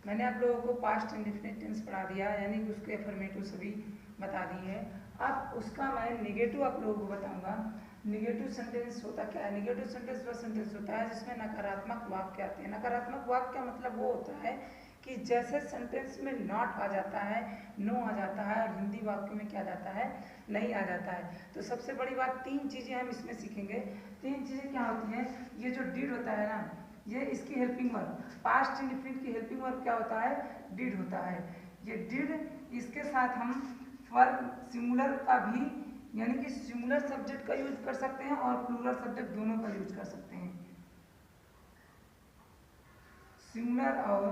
मैंने आप लोगों को पास्ट इंडेफिनिट टेंस पढ़ा दिया, यानी कि उसके अफर्मेटिव सभी बता दिए हैं। अब उसका मैं नेगेटिव आप लोगों को बताऊंगा। नेगेटिव सेंटेंस होता क्या है? नेगेटिव सेंटेंस वह सेंटेंस होता है जिसमें नकारात्मक वाक्य आते हैं। नकारात्मक वाक्य मतलब वो होता है कि जैसे सेंटेंस में नॉट आ जाता है, नो आ जाता है, और हिंदी वाक्यों में क्या जाता है, नहीं आ जाता है। तो सबसे बड़ी बात, तीन चीज़ें हम इसमें सीखेंगे। तीन चीज़ें क्या होती हैं? ये जो डिड होता है ना, ये इसकी हेल्पिंग वर्ब, पास्ट इंडेफिनिट की हेल्पिंग वर्ब क्या होता है? डिड होता है। ये डिड, इसके साथ हम वर्ब सिंगुलर का भी, यानी कि सिंगुलर सब्जेक्ट का यूज कर सकते हैं और प्लूरल सब्जेक्ट दोनों का यूज कर सकते हैं। सिंगुलर और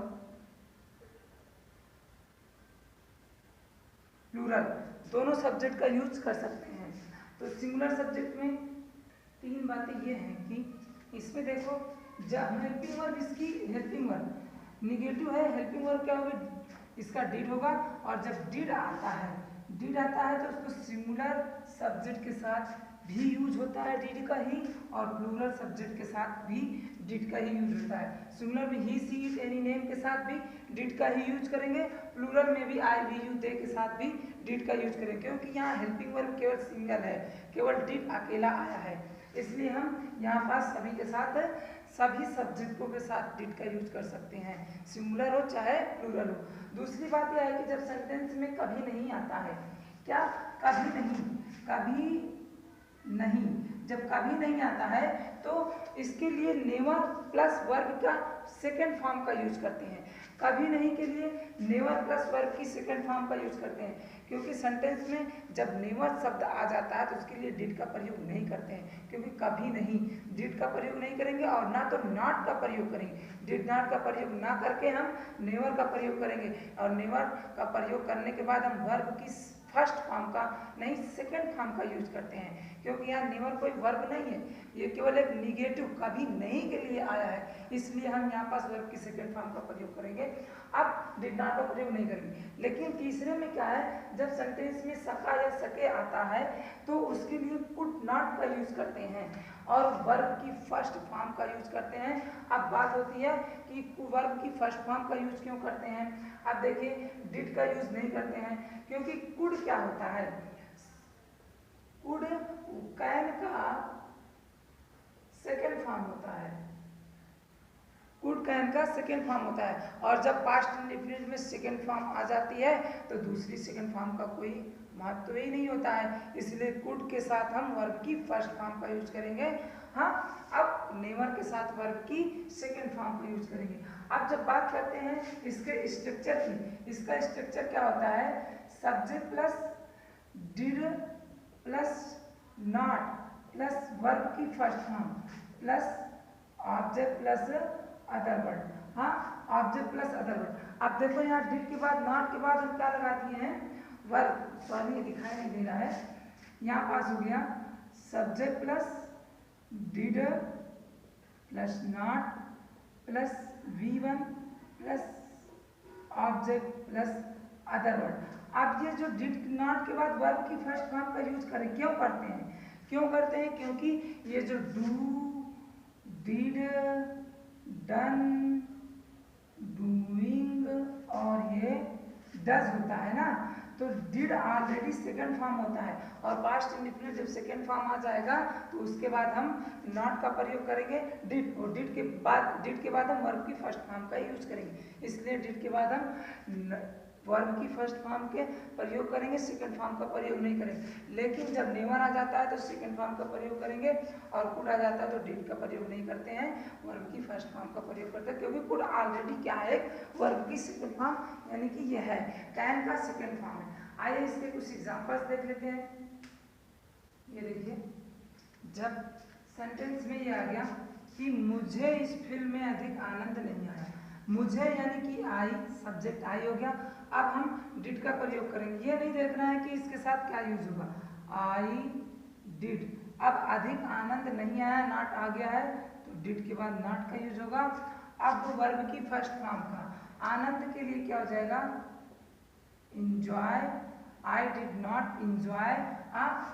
प्लूरल दोनों सब्जेक्ट का यूज कर सकते हैं। तो सिंगुलर सब्जेक्ट में तीन बातें ये हैं कि इसमें देखो, जब हेल्पिंग वर्ब, इसकी हेल्पिंग वर्ब निगेटिव है, हेल्पिंग वर्ब क्या होगी? इसका डिड होगा। और जब डिड आता है तो उसको सिंगुलर सब्जेक्ट के साथ भी यूज होता है डिड का ही, और प्लूरल सब्जेक्ट के साथ भी डिड का ही यूज होता है। सिंगुलर में ही, सी, इट, एनी, नेम के साथ भी डिड का ही यूज करेंगे, प्लूरल में भी आई, वी, यू, दे के साथ भी डिड का यूज करेंगे, क्योंकि यहाँ हेल्पिंग वर्ब केवल सिंगल है, केवल डिड अकेला आया है। इसलिए हम यहाँ पास सभी के साथ, सभी सब्जेक्टों के साथ डिड का यूज कर सकते हैं, सिंगुलर हो चाहे प्लूरल हो। दूसरी बात यह है कि जब सेंटेंस में कभी नहीं आता है, क्या? कभी नहीं, जब कभी नहीं आता है तो इसके लिए नेवर प्लस वर्ब का सेकेंड फॉर्म का यूज करते हैं। कभी नहीं के लिए नेवर प्लस वर्ब की सेकेंड फॉर्म का यूज करते हैं, क्योंकि सेंटेंस में जब नेवर शब्द आ जाता है तो उसके लिए डिड का प्रयोग नहीं करते हैं, क्योंकि कभी नहीं डिड का प्रयोग नहीं करेंगे, और ना तो नॉट का प्रयोग करेंगे। डिड नॉट का प्रयोग ना करके हम नेवर का प्रयोग करेंगे, और नेवर का प्रयोग करने के बाद हम वर्ब की फर्स्ट फॉर्म का नहीं, सेकेंड फॉर्म का यूज करते हैं, क्योंकि यहाँ नेवर कोई वर्ब नहीं है, ये केवल एक निगेटिव कभी नहीं के लिए आया है, इसलिए हम यहाँ पास वर्ब की सेकेंड फॉर्म का प्रयोग करेंगे। अब डिड नॉट का प्रयोग नहीं करेंगे। लेकिन तीसरे में क्या है? जब सेंटेंस में सका या सके आता है तो उसके लिए कुड नॉट का यूज करते हैं और वर्ब की फर्स्ट फॉर्म का यूज करते हैं। अब बात होती है कि वर्ब की फर्स्ट फॉर्म का यूज क्यों करते हैं? अब देखिए, डिड का यूज नहीं करते हैं क्योंकि कुड क्या होता है? कुड कैन का सेकेंड फॉर्म होता है, कुड कैन का सेकेंड फॉर्म होता है, और जब पास्ट इंडेफिनिट में सेकेंड फॉर्म आ जाती है तो दूसरी सेकेंड फॉर्म का कोई महत्व ही नहीं होता है, इसलिए कुड के साथ हम वर्ब की फर्स्ट फॉर्म का यूज करेंगे। हाँ, अब नेवर के साथ वर्ब की सेकेंड फॉर्म का यूज करेंगे। अब जब बात करते हैं इसके स्ट्रक्चर की, इसका स्ट्रक्चर क्या होता है? Subject plus did plus not plus verb की first form plus object plus other word. हाँ, ऑब्जेक्ट प्लस अदर वर्ड। अब देखो यहाँ डिड के बाद, नॉट के बाद हम क्या लगा दिए हैं? वर्ब। सॉरी, ये दिखाई नहीं दे रहा है, यहाँ पास हो गया subject plus did plus not plus V1 plus object plus other word. अब ये जो डिड नॉट के बाद वर्ब की फर्स्ट फॉर्म का यूज करें, क्यों करते हैं? क्योंकि ये जो डू, डिड, डन, डूइंग और ये डज होता है ना, तो डिड ऑलरेडी सेकंड फॉर्म होता है, और पास्ट इंडेफिनिट जब सेकंड फॉर्म आ जाएगा तो उसके बाद हम नॉट का प्रयोग करेंगे डिड, और डिड के बाद हम वर्ब की फर्स्ट फॉर्म का यूज करेंगे, इसलिए डिड के बाद हम वर्ब की फर्स्ट फॉर्म के प्रयोग करेंगे, सेकंड फॉर्म का प्रयोग नहीं करेंगे। लेकिन जब नेवर आ जाता है तो सेकंड फॉर्म का प्रयोग करेंगे, और कुड आ जाता है तो डिड का प्रयोग नहीं करते हैं, वर्ब की फर्स्ट फॉर्म का प्रयोग करते हैं, क्योंकि कुड ऑलरेडी क्या है? वर्ब की सेकंड फॉर्म, यानी कि यह है कैन का सेकंड फॉर्म है। आइए इसके कुछ एग्जांपल्स देख लेते हैं। ये देखिए, जब सेंटेंस में ये आ गया कि मुझे इस फिल्म में अधिक आनंद नहीं आया, मुझे यानी कि आई, सब्जेक्ट आई हो गया। अब हम डिड का प्रयोग करेंगे, ये नहीं देखना है कि इसके साथ क्या यूज होगा, आई डिड। अब अधिक आनंद नहीं आया, नॉट आ गया है, तो डिड के बाद नॉट का यूज होगा। अब वर्ब की फर्स्ट फॉर्म का, आनंद के लिए क्या हो जाएगा? Enjoy, I did not enjoy,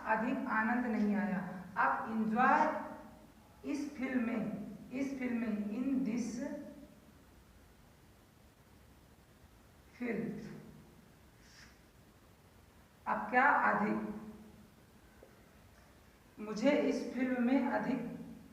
अधिक आनंद नहीं आया। अब इंजॉय इस फिल्म में, इन दिस फिर अब क्या अधिक, मुझे इस फिल्म में अधिक,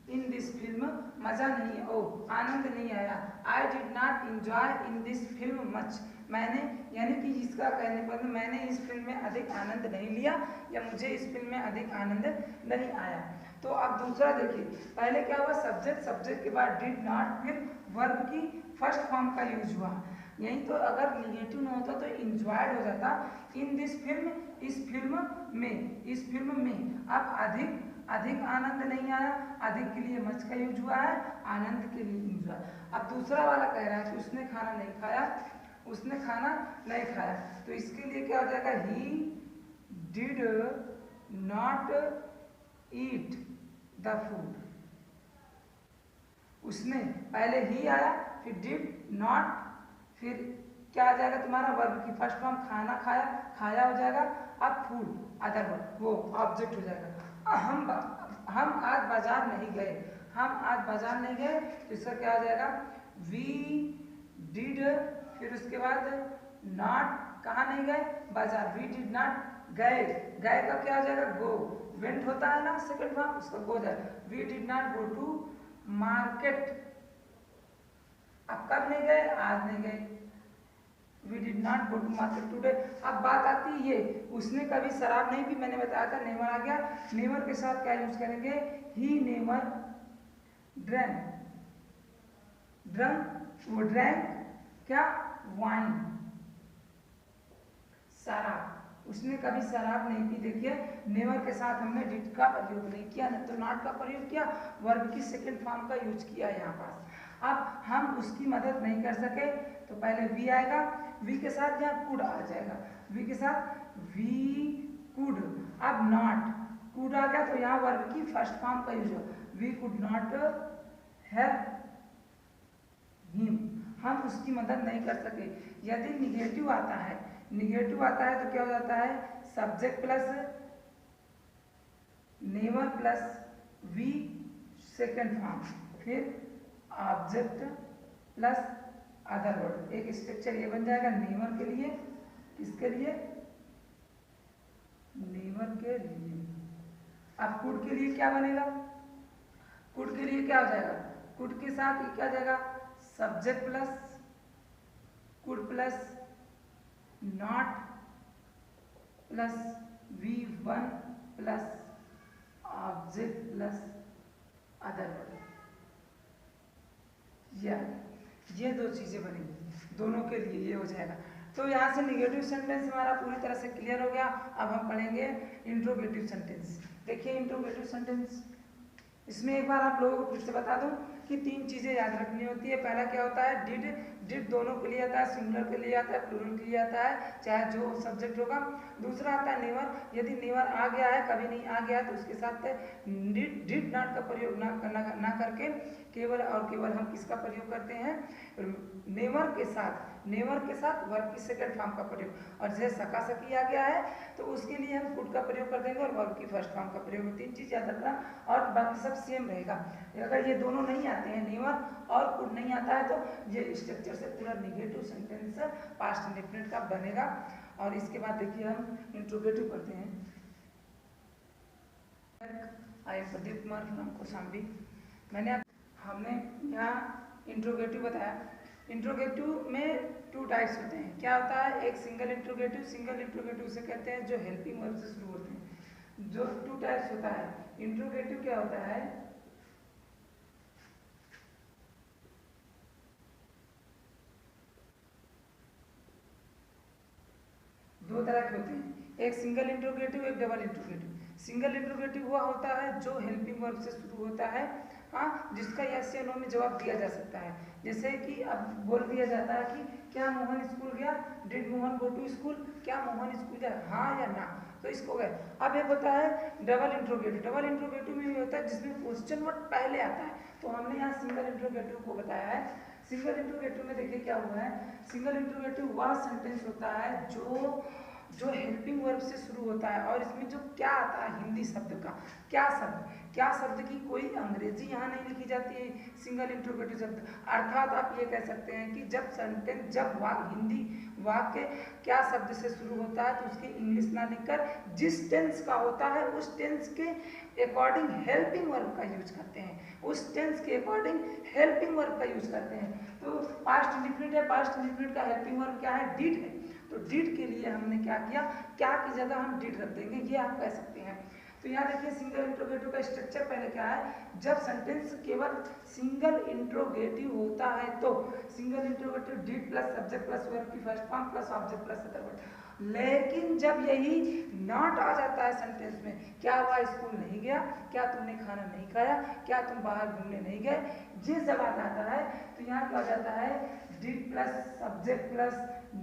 इन दिस फिल्म मजा नहीं, ओ आनंद नहीं आया। I did not enjoy in this film much, मैंने, यानी कि इसका कहने पर मैंने इस फिल्म में अधिक आनंद नहीं लिया या मुझे इस फिल्म में अधिक आनंद नहीं आया। तो अब दूसरा देखिए, पहले क्या हुआ, सब्जेक्ट, सब्जेक्ट के बाद डिड नॉट, फिर वर्ब की फर्स्ट फॉर्म का यूज हुआ। यही तो अगर निगेटिव ना होता तो इंजॉयड हो जाता। इन दिस फिल्म, इस फिल्म में, इस फिल्म में। अब अधिक, अधिक आनंद नहीं आया, अधिक के लिए मच का यूज हुआ है, आनंद के लिए यूज हुआ है। अब दूसरा वाला कह रहा है कि उसने खाना नहीं खाया, उसने खाना नहीं खाया, तो इसके लिए क्या हो जाएगा, he did not eat the food. उसने, पहले ही आया, फिर डिड नॉट, फिर क्या आ जाएगा तुम्हारा वर्ब की फर्स्ट फॉर्म, खाना खाया, खाया हो जाएगा। अब फूड, अदर वर्ब, वो ऑब्जेक्ट हो जाएगा। हम आज बाजार नहीं गए, हम आज बाजार नहीं गए, तो इसका क्या आ जाएगा, वी डिड, फिर उसके बाद नॉट, कहाँ नहीं गए, बाजार, वी डिड नॉट, गए, गए का क्या आ जाएगा, गो, वेंट होता है ना सेकंड फॉर्म, उसका गो जाएगा। We did not go to market, अब कब नहीं गए, आज नहीं गए, we did not go to market today. अब बात आती है ये, उसने कभी शराब नहीं पी, मैंने बताया था, नेवर आ गया। नेवर के साथ क्या यूज करेंगे, ही नेवर ड्रैंक, ड्रंक, वो ड्रैंक क्या, वाइन, शराब, उसने कभी शराब नहीं पी। देखिए नेवर के साथ हमने डिड का प्रयोग नहीं किया, तो नॉट का प्रयोग किया, वर्ब की सेकंड फॉर्म का यूज किया यहाँ पास। अब हम उसकी मदद नहीं कर सके, तो पहले वी आएगा, वी के साथ यहाँ कुड आ जाएगा, वी के साथ वी कुड। अब नॉट, कुड आ गया तो यहाँ वर्ब की फर्स्ट फॉर्म का यूज हो, we could not help him, हम उसकी मदद नहीं कर सके। यदि निगेटिव आता है, निगेटिव आता है तो क्या हो जाता है, subject plus never plus V second form, फिर ऑब्जेक्ट प्लस अदर वर्ड। एक स्ट्रक्चर ये बन जाएगा नेवर के लिए, किसके लिए, नेवर के लिए। अब कुड के लिए क्या बनेगा, कुड के लिए क्या हो जाएगा, कुड के साथ क्या हो जाएगा, subject plus could plus not plus V one plus object plus other word. ये दो चीजें बनेंगी, दोनों के लिए ये हो जाएगा। तो यहाँ से निगेटिव सेंटेंस हमारा पूरी तरह से क्लियर हो गया। अब हम पढ़ेंगे इंट्रोगेटिव सेंटेंस। देखिए इंट्रोगेटिव सेंटेंस, इसमें एक बार आप लोगों को फिर से बता दूं कि तीन चीजें याद रखनी होती है। पहला क्या होता है, डिड, डिड दोनों के लिए आता है, सिंगुलर के लिए आता है, प्लूरल के लिए आता है, चाहे जो सब्जेक्ट होगा। दूसरा आता है नेवर, यदि नेवर आ गया है, कभी नहीं आ गया तो उसके साथ डिड नॉट का प्रयोग ना करके केवल और केवल हम किसका प्रयोग करते हैं, नेवर के साथ, नेवर के साथ वर्ब की सेकंड फॉर्म का प्रयोग। और जैसे सका सकी आ गया है तो उसके लिए हम कुड का प्रयोग कर देंगे और वर्ब की फर्स्ट फॉर्म का प्रयोग। तीन चीज याद रखना और बाकी सब सेम रहेगा। अगर ये दोनों नहीं आते हैं, नेवर और कुड नहीं आता है, तो ये स्ट्रक्चर से पूरा निगेटिव सेंटेंस पास्ट इंडेफिनिट का बनेगा। और इसके बाद देखिए हम इंट्रोगेटिव करते हैं। I am Pradeep Kumar from Kaushambi. हमने यहाँ इंट्रोगेटिव बताया। इंट्रोगेटिव में टू टाइप्स होते हैं। क्या होता है, एक सिंगल इंट्रोगेटिव, सिंगल इंट्रोगेटिव से कहते हैं जो हेल्पिंग वर्ब से शुरू होते हैं। जो टू टाइप्स होता है इंट्रोगेटिव, क्या होता है, दो तरह के होते हैं, एक सिंगल इंट्रोगेटिव, एक डबल इंट्रोगेटिव। सिंगल इंट्रोगेटिव हुआ होता है जो हेल्पिंग वर्ब से शुरू होता है, हाँ, जिसका यस या नो में जवाब दिया जा सकता है। जैसे कि अब बोल दिया जाता है कि क्या मोहन स्कूल गया, did Mohan go to school, क्या मोहन स्कूल गया, हाँ या ना, तो इसको गए। अब एक होता है डबल इंट्रोगेटिव। डबल इंट्रोगेटिव में होता है जिसमें क्वेश्चन वर्ड पहले आता है, तो हमने यहाँ सिंगल इंट्रोगेटिव को बताया है। सिंगल इंट्रोगेटिव में देखिए क्या हुआ है, सिंगल इंट्रोगेटिव वह सेंटेंस होता है जो जो हेल्पिंग वर्ब से शुरू होता है और इसमें जो क्या आता है हिंदी शब्द का, क्या शब्द की कोई अंग्रेजी यहाँ नहीं लिखी जाती है, सिंगल इंट्रोगेटिव शब्द। अर्थात आप ये कह सकते हैं कि जब सेंटेंस, जब हिंदी वाक्य क्या शब्द से शुरू होता है तो उसकी इंग्लिश ना लिखकर जिस टेंस का होता है उस टेंस के अकॉर्डिंग हेल्पिंग वर्ब का यूज करते हैं, उस टेंस के अकॉर्डिंग हेल्पिंग वर्ब का यूज करते हैं। तो पास्ट इंडिफिनिट है, पास्ट इंडिफिनिट का हेल्पिंग वर्ब क्या है, डिड है। तो डिड के लिए हमने क्या किया, क्या की जगह हम डिड रख देंगे, ये आप कह सकते हैं। तो यहाँ देखिए सिंगल इंट्रोगेटिव का स्ट्रक्चर पहले क्या है, जब सेंटेंस केवल सिंगल इंट्रोगेटिव होता है तो single interrogative did plus subject plus verb की first form plus object plus other word. लेकिन जब यही नॉट आ जाता है सेंटेंस में, क्या हुआ स्कूल नहीं गया, क्या तुमने खाना नहीं खाया, क्या तुम बाहर घूमने नहीं गए, ये जब आ जाता है तो यहाँ क्या हो जाता है, did plus subject plus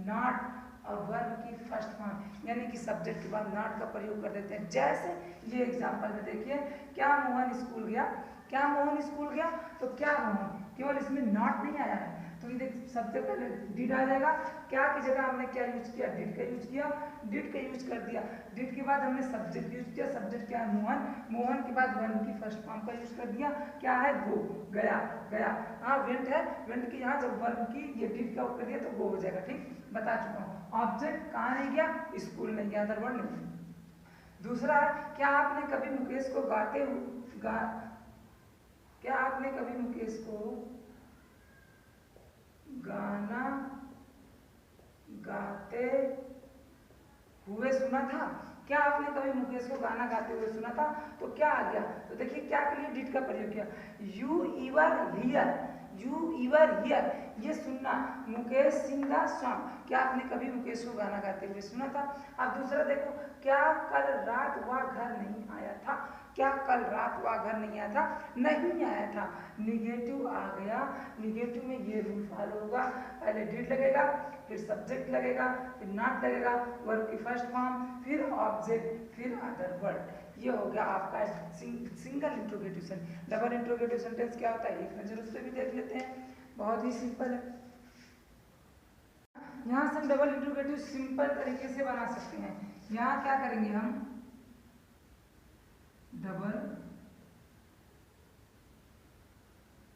not और वर्ब की फर्स्ट फॉर्म, यानी कि सब्जेक्ट के बाद नॉट का प्रयोग कर देते हैं। जैसे ये एग्जांपल में देखिए, क्या मोहन स्कूल गया, क्या मोहन स्कूल गया, तो क्या मोहन, केवल इसमें नॉट नहीं आया है तो ये देख सबसे पहले डिड आ जाएगा, क्या की जगह हमने क्या यूज किया, डिड का यूज किया, डिड का यूज कर दिया, डिड के बाद हमने सब्जेक्ट यूज किया, सब्जेक्ट क्या है मोहन, मोहन के बाद वर्ब की फर्स्ट फॉर्म का यूज कर दिया, क्या है गो, गया, गया, हाँ वेंट है, वेंट की यहाँ जब वर्ब की ये डिड का कर दिया तो गो हो जाएगा, ठीक बता चुका हूँ। ऑब्जेक्ट कहाँ नहीं गया, स्कूल नहीं गया, अदर वर्ड नहीं। दूसरा, क्या आपने कभी मुकेश को क्या आपने कभी मुकेश को गाना गाते हुए सुना था, क्या आपने कभी मुकेश को गाना गाते हुए सुना था, तो क्या आ गया, तो देखिए क्या के लिए डिड का प्रयोग किया, यू इवर हियर, यू इवर हियर, ये सुनना, मुकेश सिंह द सॉन्ग, क्या आपने कभी मुकेश को गाना गाते हुए सुना था। अब दूसरा देखो, क्या कल रात वह घर नहीं आया था, क्या कल रात वह घर नहीं आया था, नहीं आया था, निगेटिव आ गया, निगेटिव में ये रूल फॉलो होगा, पहले डिड लगेगा, फिर सब्जेक्ट लगेगा, फिर नॉट लगेगा, वर्ब की फर्स्ट फॉर्म, फिर ऑब्जेक्ट, फिर अदर वर्ड। ये हो गया आपका single interrogative sentence. Double interrogative sentence क्या होता है, एक नजर उस पर भी देख लेते हैं, बहुत ही सिंपल है। यहाँ से हम डबल इंट्रोगेटिव सिंपल तरीके से बना सकते हैं। यहाँ क्या करेंगे हम, डबल,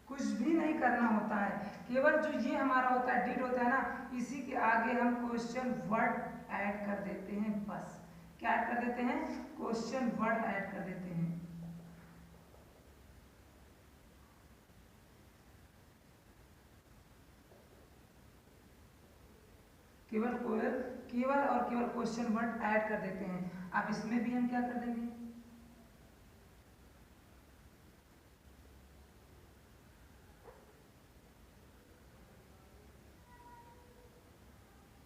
कुछ भी नहीं करना होता है, केवल जो ये हमारा होता है डिड होता है ना, इसी के आगे हम क्वेश्चन वर्ड ऐड कर देते हैं, बस क्या ऐड कर देते हैं, क्वेश्चन वर्ड ऐड कर देते हैं। केवल और केवल क्वेश्चन वर्ड ऐड कर देते हैं। अब इसमें भी हम क्या कर देंगे,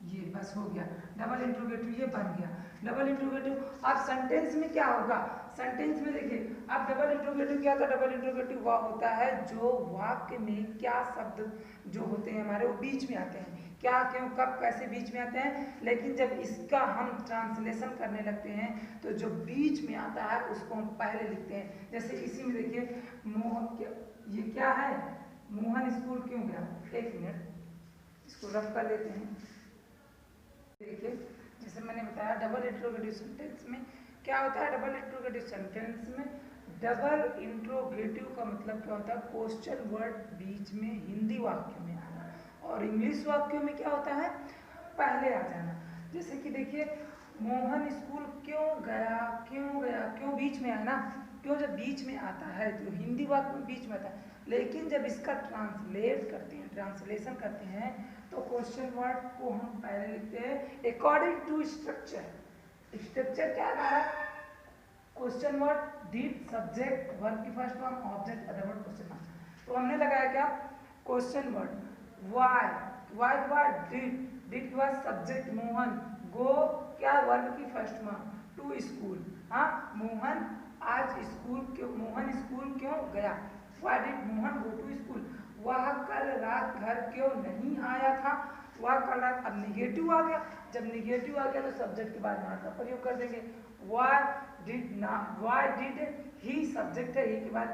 ये बस हो गया डबल इंट्रोगेटिव, ये बन गया डबल इंट्रोगेटिव। अब सेंटेंस में क्या होगा, सेंटेंस में देखिए अब डबल इंट्रोगेटिव क्या होता है, डबल इंट्रोगेटिव वह होता है जो वाक्य में क्या शब्द जो होते हैं हमारे वो बीच में आते हैं, क्या क्यों कब कैसे बीच में आते हैं, लेकिन जब इसका हम ट्रांसलेशन करने लगते हैं तो जो बीच में आता है उसको हम पहले लिखते हैं। जैसे इसी में देखिए ये क्या है, मोहन स्कूल क्यों गया, एक मिनट इसको रफ कर लेते हैं। देखिए जैसे मैंने बताया डबल इंट्रोगेटिव सेंटेंस में क्या होता है, डबल इंट्रोगेटिव सेंटेंस में डबल इंट्रोगेटिव का मतलब क्या होता है, क्वेश्चन वर्ड बीच में हिंदी वाक्यों में आना, और इंग्लिश वाक्यों में क्या होता है, पहले आ जाना। जैसे कि देखिए मोहन स्कूल क्यों गया, क्यों गया, क्यों बीच में आया ना, क्यों जब बीच में आता है तो हिंदी वाक्य में बीच में आता है, लेकिन जब इसका ट्रांसलेट करते हैं, ट्रांसलेशन करते हैं तो क्वेश्चन वर्ड को हम पहले लिखते हैं अकॉर्डिंग टू स्ट्रक्चर। स्ट्रक्चर क्या है, question word did subject verb की first form object other word question mark. तो हमने लगाया क्या, क्वेश्चन वर्ड वाई, वाई के बाद डिड, डिड के बाद सब्जेक्ट मोहन, गो क्या वर्ब की फर्स्ट फॉर्म, टू स्कूल, हाँ मोहन आज स्कूल क्यों, मोहन स्कूल क्यों गया, why did Mohan go to school, वह कल रात घर क्यों नहीं आया था, वह कल रात, अब निगेटिव आ गया, जब निगेटिव आ गया तो सब्जेक्ट के बाद नॉट का प्रयोग कर देंगे, व्हाई डिड ही सब्जेक्ट है, ही के बाद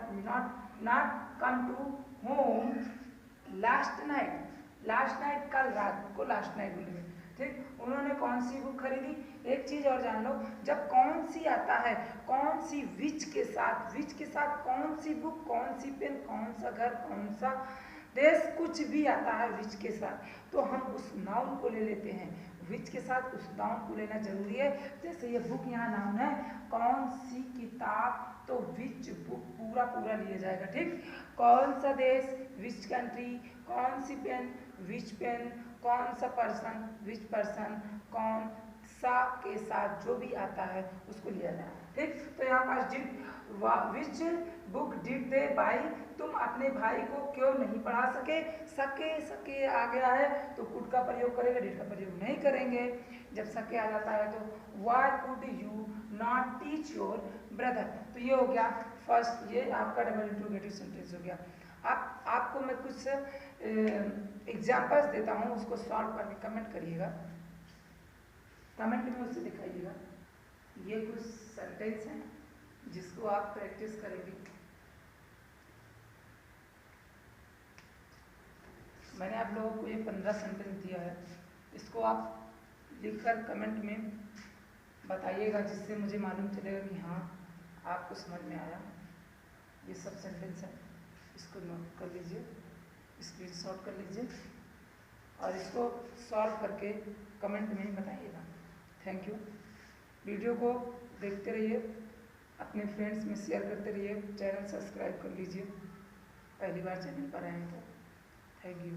not come to home last night, last night कल रात को लास्ट नाइट बोलेंगे, ठीक। उन्होंने कौन सी बुक खरीदी। एक चीज और जान लो, जब कौन सी आता है, कौन सी विच के साथ कौन सी बुक, कौन सी पेन, कौन सा घर, कौन सा देश, कुछ भी आता है विच के साथ, तो हम उस नाउन को ले लेते हैं। विच के साथ उस नाउन को लेना जरूरी है। जैसे ये बुक यहाँ नाउन है, कौन सी किताब, तो विच बुक पूरा पूरा लिया जाएगा, ठीक। कौन सा देश, विच कंट्री, कौन सी पेन, विच पेन, कौन सा पर्सन, विच पर्सन, कौन सा के साथ जो भी आता है उसको लिया जाए, ठीक। तो यहाँ पास did, which book did they buy, तुम अपने भाई को क्यों नहीं पढ़ा सके। सके आ गया है तो कुड का प्रयोग करेंगे, डिड का प्रयोग नहीं करेंगे। जब सके आ जाता है तो why could you not teach your brother, तो ये हो गया फर्स्ट, ये आपका डबल इंट्रोगेटिव सेंटेंस हो गया। अब आपको मैं कुछ एग्जाम्पल्स देता हूँ, उसको सॉल्व करके कमेंट करिएगा, कमेंट में उससे दिखाइएगा। ये कुछ सेंटेंस हैं जिसको आप प्रैक्टिस करेंगे। मैंने आप लोगों को ये 15 सेंटेंस दिया है, इसको आप लिखकर कमेंट में बताइएगा, जिससे मुझे मालूम चलेगा कि हाँ आपको समझ में आया। ये सब सेंटेंस है, इसको नोट कर लीजिए, स्क्रीनशॉट कर लीजिए और इसको सॉल्व करके कमेंट में बताइएगा। Thank you. वीडियो को देखते रहिए, अपने फ्रेंड्स में शेयर करते रहिए, चैनल सब्सक्राइब कर लीजिए, पहली बार चैनल पर आए हैं तो। Thank you.